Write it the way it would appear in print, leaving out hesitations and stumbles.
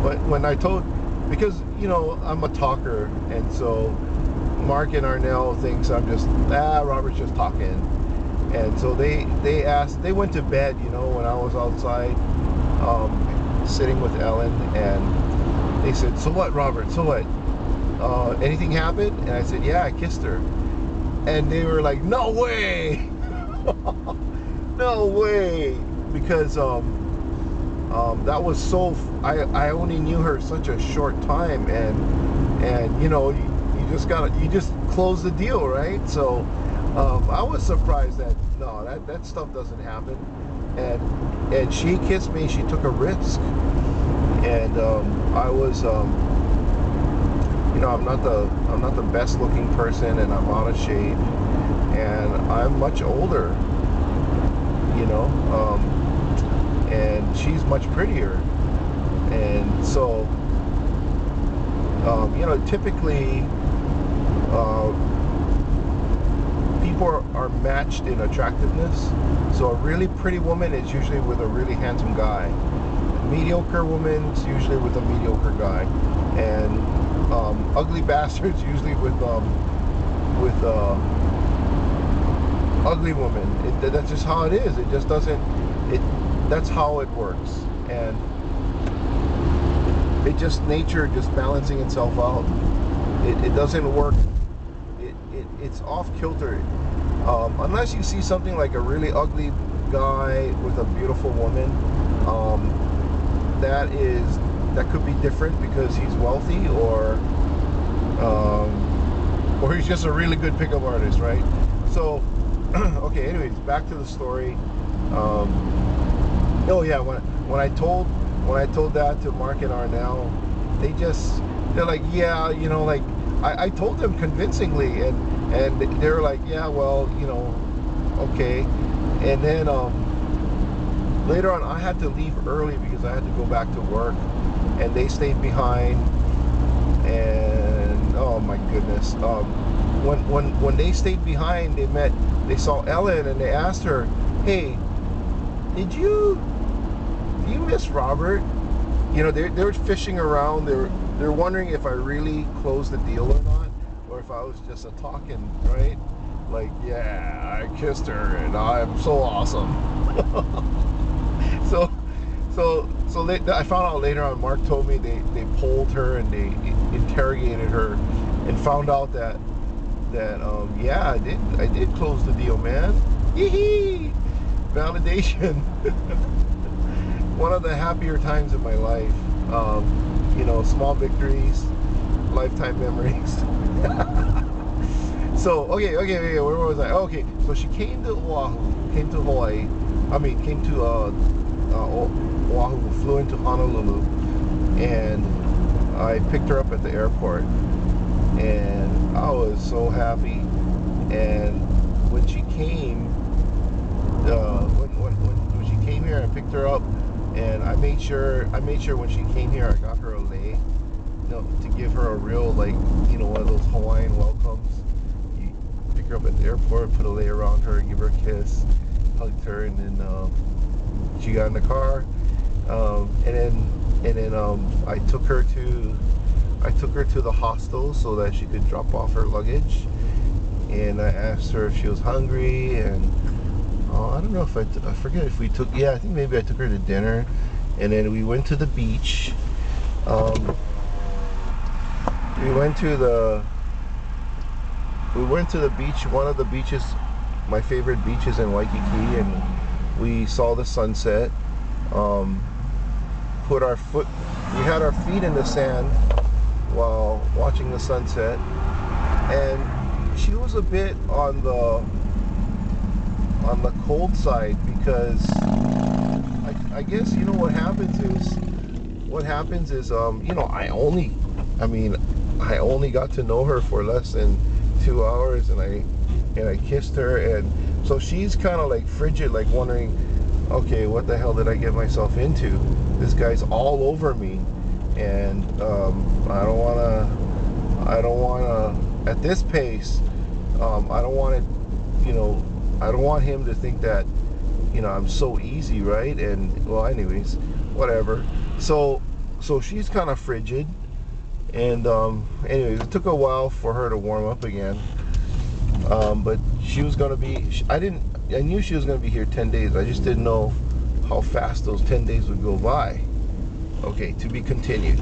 when I told, because I'm a talker, and so Mark and Arnell thinks I'm just Robert's just talking, and so they went to bed, when I was outside, sitting with Ellen, and they said, "So what, Robert? So what? Anything happened?" And I said, "Yeah, I kissed her," and they were like, "No way, no way," because that was so. I only knew her such a short time, and you just close the deal, right? So I was surprised that no, that stuff doesn't happen, and she kissed me. She took a risk, and I was I'm not the best looking person, and I'm out of shape, and I'm much older, you know. And she's much prettier, and so typically uh, people are matched in attractiveness. So a really pretty woman is usually with a really handsome guy. A mediocre woman's usually with a mediocre guy, and ugly bastards usually with ugly women. That's just how it is. It just doesn't. It That's how it works, and it just nature just balancing itself out. It doesn't work. It's off kilter, unless you see something like a really ugly guy with a beautiful woman. That could be different because he's wealthy, or he's just a really good pickup artist, right? So okay, anyways, back to the story. Oh yeah, when I told that to Mark and Arnell, they're like, yeah, like I told them convincingly, and they're like, yeah, well, okay. And then later on, I had to leave early because I had to go back to work, and they stayed behind. And oh my goodness, when they stayed behind, they saw Ellen, and they asked her, hey, did you miss Robert? They were fishing around. They're wondering if I really closed the deal or not, or if I was just a talking, right? Like, yeah, I kissed her and I'm so awesome. so I found out later on. Mark told me they polled her and they interrogated her, and found out that yeah, I did close the deal, man. Yee validation. One of the happier times of my life. Small victories, lifetime memories. So okay, where was I? Okay, so she came to Oahu, came to Hawaii. I mean, came to Oahu, flew into Honolulu, and I picked her up at the airport, and I was so happy. And when she came, when she came here, I picked her up, and I made sure when she came here, I got her a lei, to give her a real, like, one of those Hawaiian welcomes. You pick her up at the airport, put a lei around her, give her a kiss, hugged her, and then she got in the car, and then I took her to the hostel so that she could drop off her luggage, and I asked her if she was hungry, and I don't know if I forget if we took, yeah, I think maybe I took her to dinner, and then we went to the beach. We went to the beach, one of the beaches, my favorite beaches in Waikiki, and we saw the sunset. We had our feet in the sand while watching the sunset, and she was a bit on the cold side because I guess what happens is I only got to know her for less than 2 hours, and I kissed her, and so she's kind of like frigid, like wondering, okay, what the hell did I get myself into? This guy's all over me, and I don't wanna at this pace. I don't want it, I don't want him to think that, I'm so easy, right? And well, anyways, whatever. So So she's kind of frigid. And anyways, it took a while for her to warm up again. But she was going to be, I knew she was going to be here 10 days. I just didn't know how fast those 10 days would go by. Okay, to be continued.